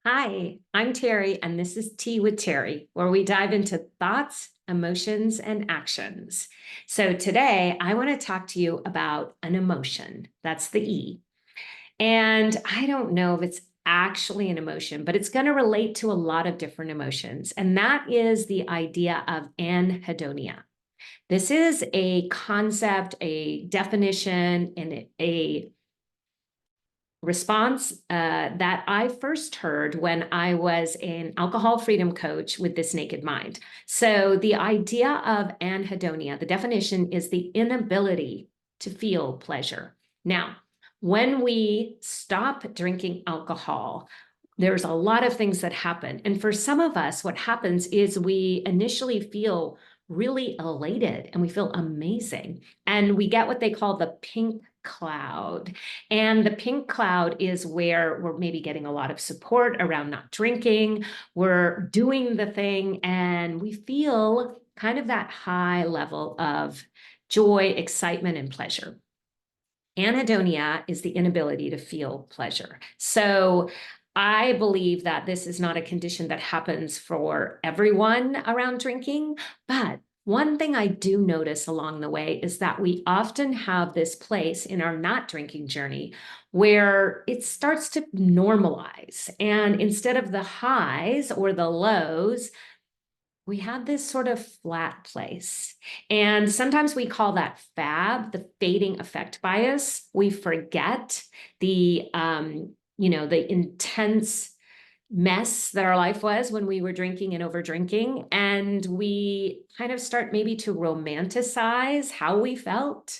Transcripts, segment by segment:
Hi, I'm Teri, and this is Tea with Teri, where we dive into thoughts, emotions, and actions. So today, I want to talk to you about an emotion. That's the E. And I don't know if it's actually an emotion, but it's going to relate to a lot of different emotions. And that is the idea of anhedonia. This is a concept, a definition, and a response that I first heard when I was an alcohol freedom coach with This Naked Mind. So, the idea of anhedonia, the definition is the inability to feel pleasure. Now, when we stop drinking alcohol, there's a lot of things that happen. And for some of us, what happens is we initially feel really elated and we feel amazing. And we get what they call the pink cloud. And the pink cloud is where we're maybe getting a lot of support around not drinking. We're doing the thing and we feel kind of that high level of joy, excitement, and pleasure. Anhedonia is the inability to feel pleasure. So I believe that this is not a condition that happens for everyone around drinking, but one thing I do notice along the way is that we often have this place in our not drinking journey where it starts to normalize. And instead of the highs or the lows, we had this sort of flat place. And sometimes we call that FAB, the fading effect bias. We forget the intense mess that our life was when we were drinking and over drinking. And we kind of start maybe to romanticize how we felt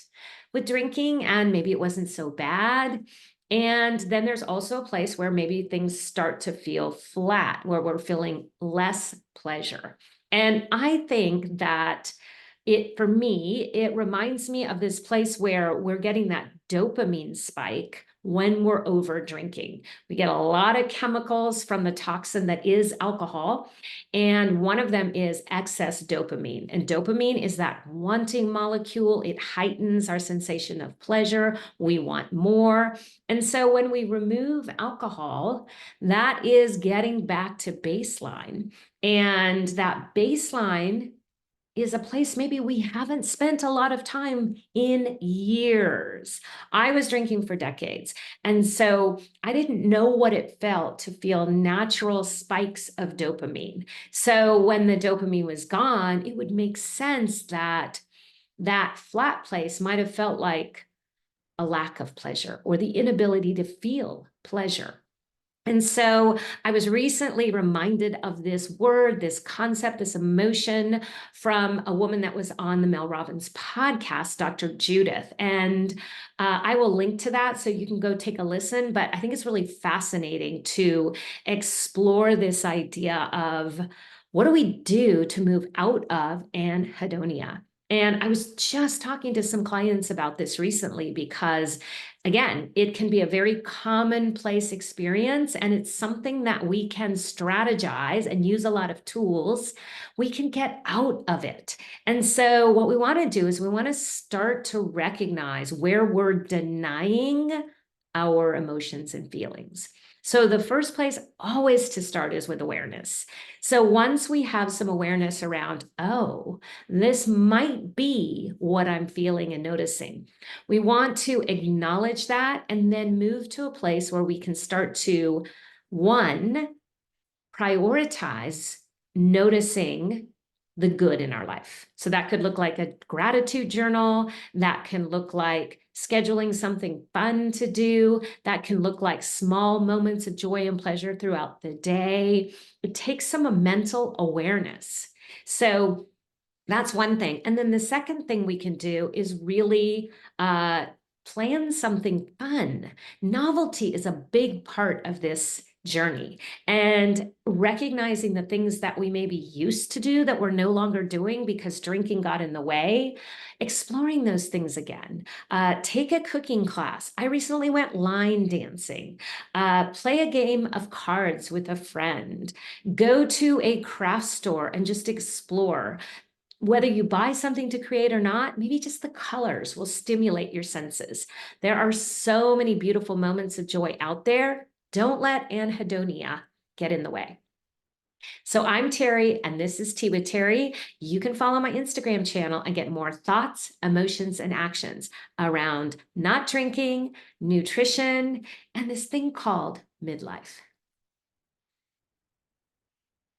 with drinking, and maybe it wasn't so bad. And then there's also a place where maybe things start to feel flat, where we're feeling less pleasure. And I think that for me, it reminds me of this place where we're getting that dopamine spike when we're over drinking. We get a lot of chemicals from the toxin that is alcohol, and one of them is excess dopamine. And dopamine is that wanting molecule. It heightens our sensation of pleasure. We want more. And so when we remove alcohol, that is getting back to baseline. And that baseline is a place maybe we haven't spent a lot of time in years. I was drinking for decades. And so I didn't know what it felt to feel natural spikes of dopamine. So when the dopamine was gone, it would make sense that that flat place might have felt like a lack of pleasure or the inability to feel pleasure. And so I was recently reminded of this word, this concept, this emotion from a woman that was on the Mel Robbins podcast, Dr. Judith. And I will link to that so you can go take a listen. But I think it's really fascinating to explore this idea of what do we do to move out of anhedonia? And I was just talking to some clients about this recently because, again, it can be a very commonplace experience, and it's something that we can strategize and use a lot of tools. We can get out of it. And so, what we want to do is we want to start to recognize where we're denying our emotions and feelings. So, the first place always to start is with awareness. So, once we have some awareness around, oh, this might be what I'm feeling and noticing, we want to acknowledge that and then move to a place where we can start to, one, prioritize noticing the good in our life. So that could look like a gratitude journal. That can look like scheduling something fun to do. That can look like small moments of joy and pleasure throughout the day. It takes some mental awareness. So that's one thing. And then the second thing we can do is really plan something fun. Novelty is a big part of this journey, and recognizing the things that we maybe used to do that we're no longer doing because drinking got in the way, exploring those things again. Take a cooking class. I recently went line dancing. Play a game of cards with a friend. Go to a craft store and just explore. Whether you buy something to create or not, maybe just the colors will stimulate your senses. There are so many beautiful moments of joy out there. Don't let anhedonia get in the way. So I'm Teri, and this is Tea with Teri. You can follow my Instagram channel and get more thoughts, emotions, and actions around not drinking, nutrition, and this thing called midlife.